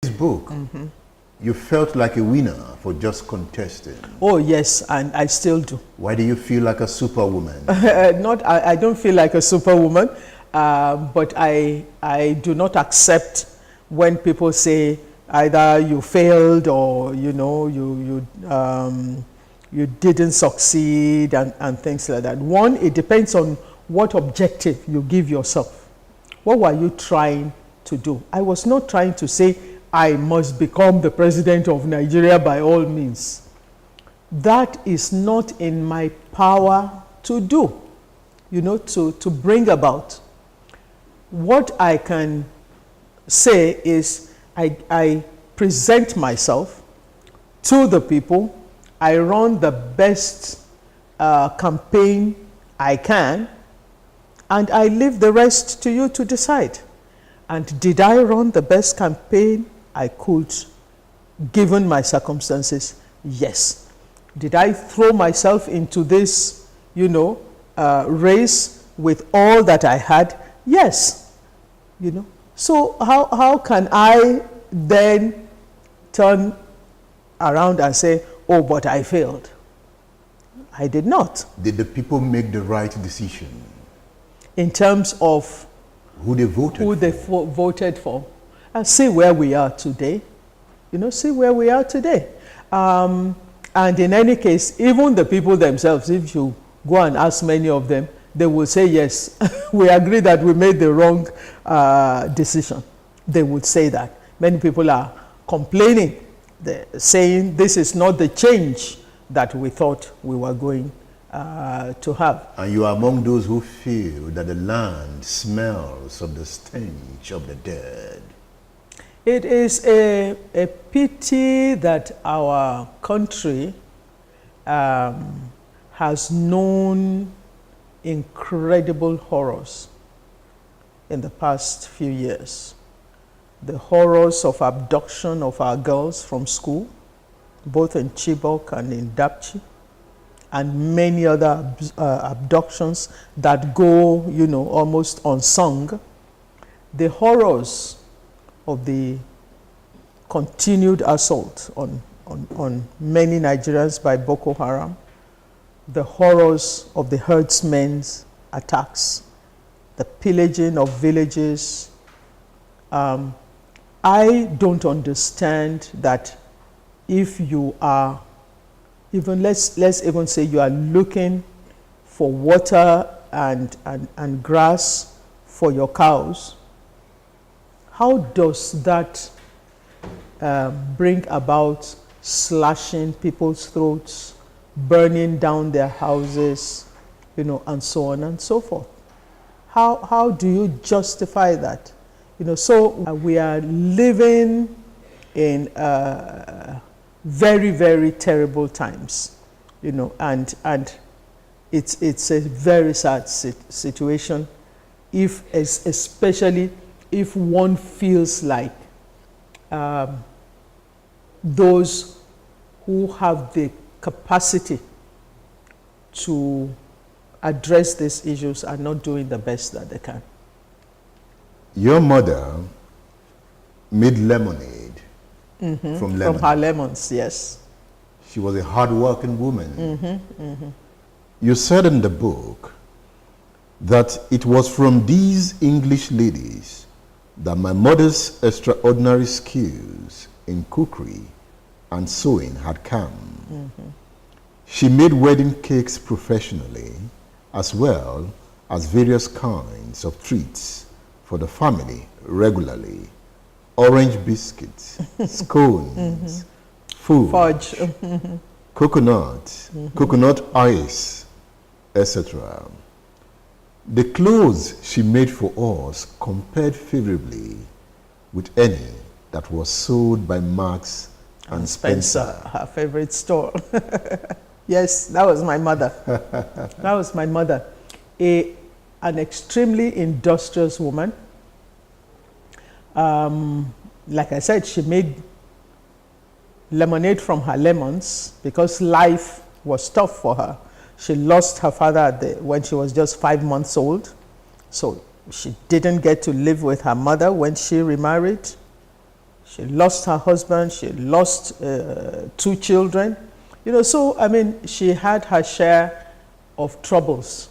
book, you felt like a winner for just contesting. Oh yes, and I still do. Why do you feel like a superwoman? I don't feel like a superwoman, but I do not accept when people say either you failed or you didn't succeed and things like that. One, it depends on what objective you give yourself. What were you trying to do? I was not trying to say I must become the president of Nigeria by all means. That is not in my power to do, to bring about. What I can say is I present myself to the people. I run the best campaign I can, and I leave the rest to you to decide. And did I run the best campaign I could, given my circumstances? Yes. Did I throw myself into this, race with all that I had? Yes. So how can I then turn around and say, oh, but I failed? I did not. Did the people make the right decision? In terms of who they voted for. And see where we are today. See where we are today. And in any case, even the people themselves, if you go and ask many of them, they will say, yes, we agree that we made the wrong decision. They would say that. Many people are complaining. They're saying this is not the change that we thought we were going to have. And you are among those who feel that the land smells of the stench of the dead. It is a pity that our country has known incredible horrors in the past few years. The horrors of abduction of our girls from school, both in Chibok and in Dapchi, and many other abductions that go, almost unsung. The horrors of the continued assault on many Nigerians by Boko Haram, the horrors of the herdsmen's attacks, the pillaging of villages. I don't understand that if you are, even let's even say you are looking for water and grass for your cows, how does that bring about slashing people's throats, burning down their houses, and so on and so forth? How do you justify that? So we are living in very, very terrible times, and it's a very sad situation, especially if one feels like those who have the capacity to address these issues are not doing the best that they can. Your mother made lemonade from lemon. From her lemons, yes. She was a hard-working woman. You said in the book that it was from these English ladies that my mother's extraordinary skills in cookery and sewing had come. She made wedding cakes professionally, as well as various kinds of treats for the family regularly. Orange biscuits, scones, food, fudge, coconut, coconut ice, etc. The clothes she made for us compared favorably with any that was sold by Marks and Spencer. Her favorite store. Yes, that was my mother. That was my mother. An extremely industrious woman. Like I said, she made lemonade from her lemons because life was tough for her. She lost her father when she was just 5 months old. So she didn't get to live with her mother when she remarried. She lost her husband. She lost 2 children. You know, so, I mean, she had her share of troubles.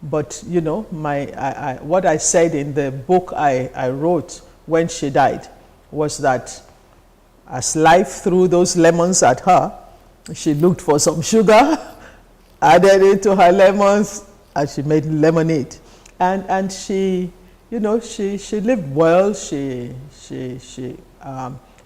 But, you know, what I said in the book I wrote when she died was that as life threw those lemons at her, she looked for some sugar, added it to her lemons, and she made lemonade. And she, you know, she lived well. She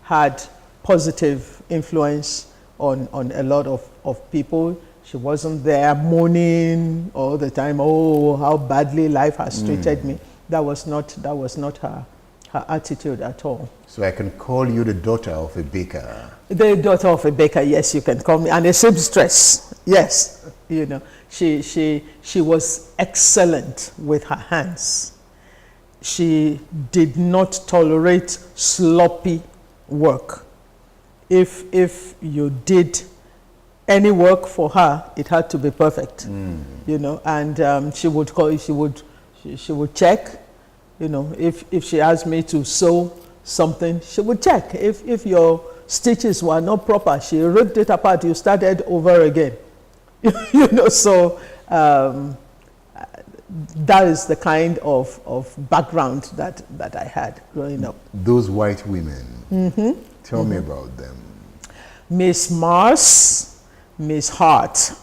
had positive influence on a lot of people. She wasn't there moaning all the time, oh, how badly life has treated me. That was not her attitude at all. So I can call you the daughter of a baker. The daughter of a baker, yes, you can call me, and a seamstress, yes. You know, she was excellent with her hands. She did not tolerate sloppy work. If you did any work for her, it had to be perfect. You know, and she would check. You know, if she asked me to sew something, she would check. If your stitches were not proper, she ripped it apart. You started over again. You know, so that is the kind of background that I had growing up. Those white women, tell me about them. Miss Mars, Miss Hart,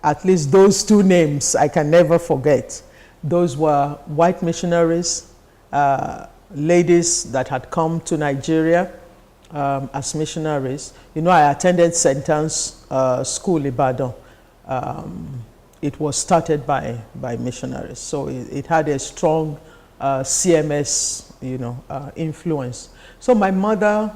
at least those 2 names I can never forget. Those were white missionaries, ladies that had come to Nigeria as missionaries. You know, I attended St. Anne's School, Ibadan. It was started by missionaries, so it had a strong CMS, you know, influence. So my mother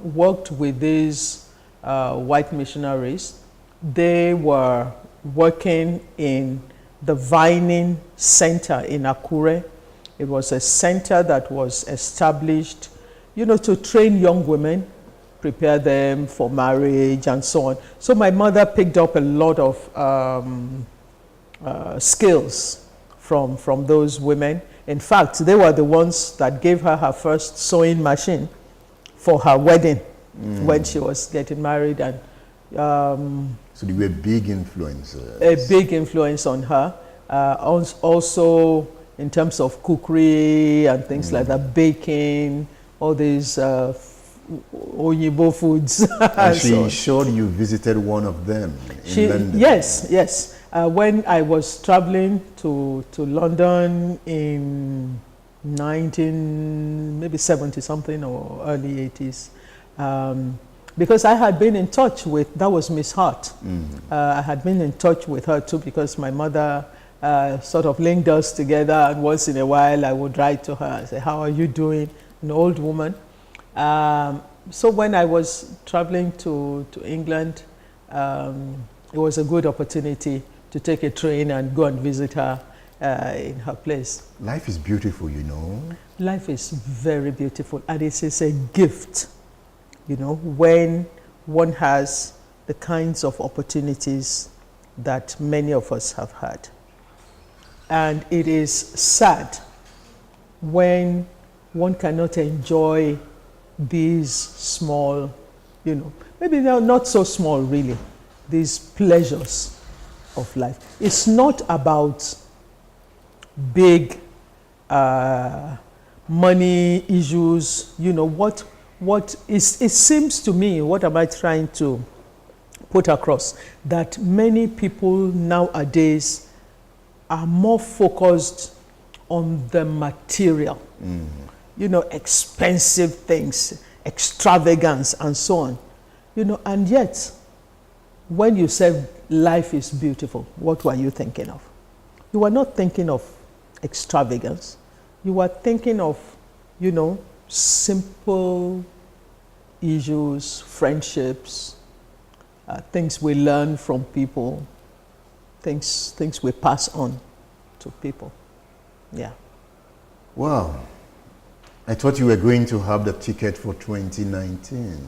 worked with these white missionaries. They were working in the Vining Center in Akure. It was a center that was established, you know, to train young women, prepare them for marriage and so on. So my mother picked up a lot of skills from those women. In fact, they were the ones that gave her her first sewing machine for her wedding when she was getting married. And so they were big influences. A big influence on her. Also in terms of cookery and things like that, baking, all these Oyibo foods. And she ensured you visited one of them in London. Yes, yes. When I was traveling to London in maybe 70 something or early 80s, because I had been in touch with, that was Miss Hart. I had been in touch with her too, because my mother sort of linked us together, and once in a while I would write to her and say, how are you doing? An old woman. So when I was traveling to England, it was a good opportunity to take a train and go and visit her in her place. Life is beautiful, you know. Life is very beautiful, and it is a gift, you know, when one has the kinds of opportunities that many of us have had. And it is sad when one cannot enjoy these small, you know, maybe they're not so small really, these pleasures of life. It's not about big money issues, you know, it seems to me, what am I trying to put across? That many people nowadays are more focused on the material, you know, expensive things, extravagance and so on, you know, and yet when you say life is beautiful, what were you thinking of? You were not thinking of extravagance. You were thinking of, you know, simple issues, friendships, things we learn from people, things we pass on to people. Yeah. Wow. I thought you were going to have the ticket for 2019.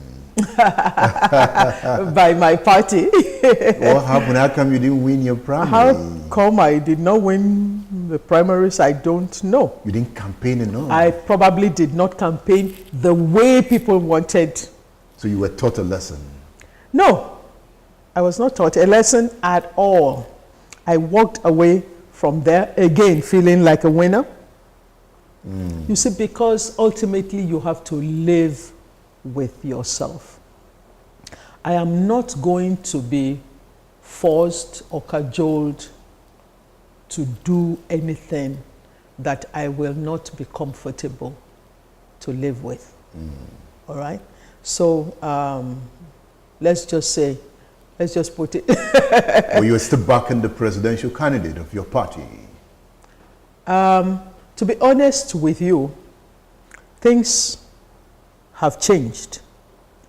By my party. What happened? How come you didn't win your primary? How come I did not win the primaries, I don't know. You didn't campaign enough. I probably did not campaign the way people wanted. So you were taught a lesson? No, I was not taught a lesson at all. I walked away from there, again, feeling like a winner. You see, because ultimately you have to live with yourself. I am not going to be forced or cajoled to do anything that I will not be comfortable to live with. All right? So let's just put it. Well, you were still backing the presidential candidate of your party. To be honest with you, things have changed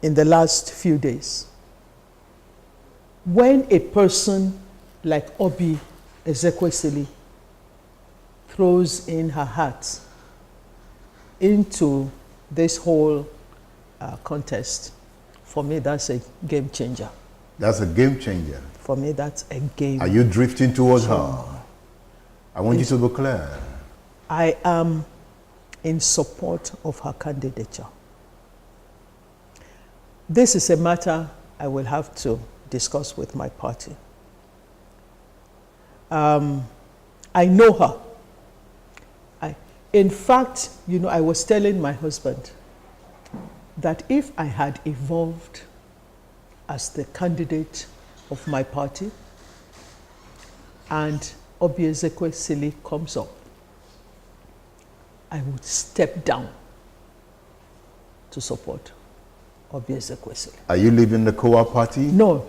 in the last few days. When a person like Obi Ezekwesili throws in her heart into this whole contest, for me, that's a game changer. That's a game changer. For me, that's a game. Are you drifting towards her? I want you to be clear. I am in support of her candidature. This is a matter I will have to discuss with my party. I know her. In fact, you know, I was telling my husband that if I had evolved as the candidate of my party and Obi Ezekwesili comes up, I would step down to support Obi Ezekwesili. Are you leaving the KOWA Party? No.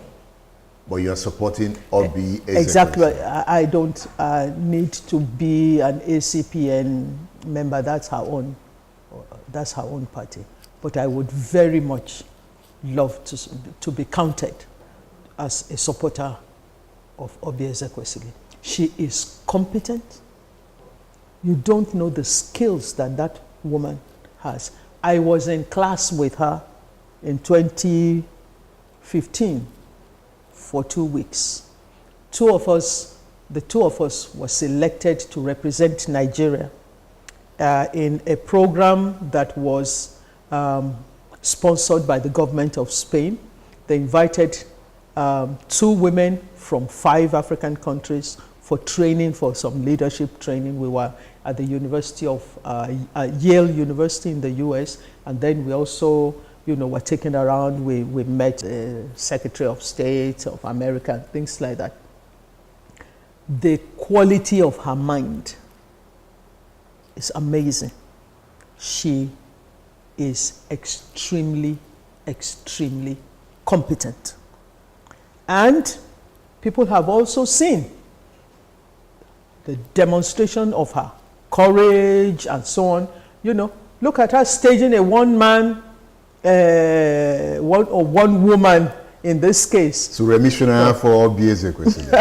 But you are supporting Obi Ezekwesili? Exactly. I don't need to be an ACPN member. That's her own party. But I would very much love to be counted as a supporter of Obi Ezekwesili. She is competent. You don't know the skills that woman has. I was in class with her in 2015 for 2 weeks. The two of us were selected to represent Nigeria in a program that was sponsored by the government of Spain. They invited 2 women from 5 African countries for training, for some leadership training. We were at the University of Yale University in the US, and then we also, you know, were taken around. We met Secretary of State of America, things like that. The quality of her mind is amazing. She is extremely, extremely competent. And people have also seen the demonstration of her courage and so on. You know, look at her staging a one-woman in this case. So Remi Sonaiya for Obi Ezekwesili.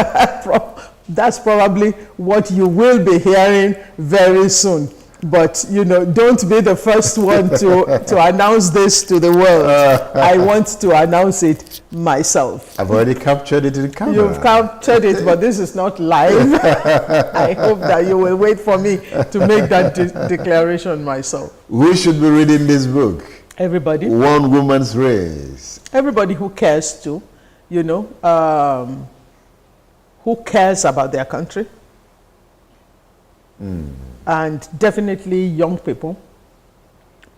That's probably what you will be hearing very soon. But, you know, don't be the first one to announce this to the world. I want to announce it myself. I've already captured it in camera. You've captured it, but this is not live. I hope that you will wait for me to make that declaration myself. Who should be reading this book? Everybody. One Woman's Race. Everybody who cares to, you know, who cares about their country. And definitely young people,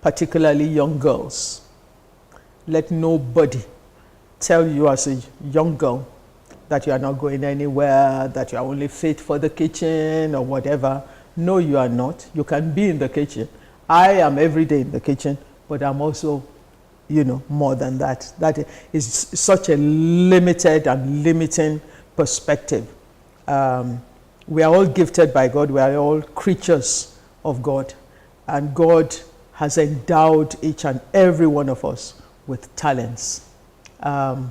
particularly young girls. Let nobody tell you as a young girl that you are not going anywhere, that you are only fit for the kitchen or whatever. No, you are not. You can be in the kitchen. I am every day in the kitchen, but I'm also, you know, more than that. That is such a limited and limiting perspective. We are all gifted by God. We are all creatures of God. And God has endowed each and every one of us with talents. Are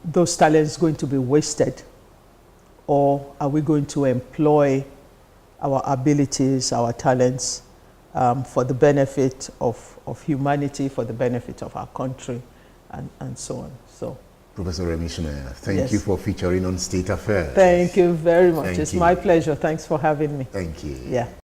those talents going to be wasted? Or are we going to employ our abilities, our talents, for the benefit of humanity, for the benefit of our country, and so on? So Professor Remi Sonaiya, thank Yes. you for featuring on State Affairs. Thank you very much. Thank It's you. my pleasure. Thanks for having me. Thank you. Yeah.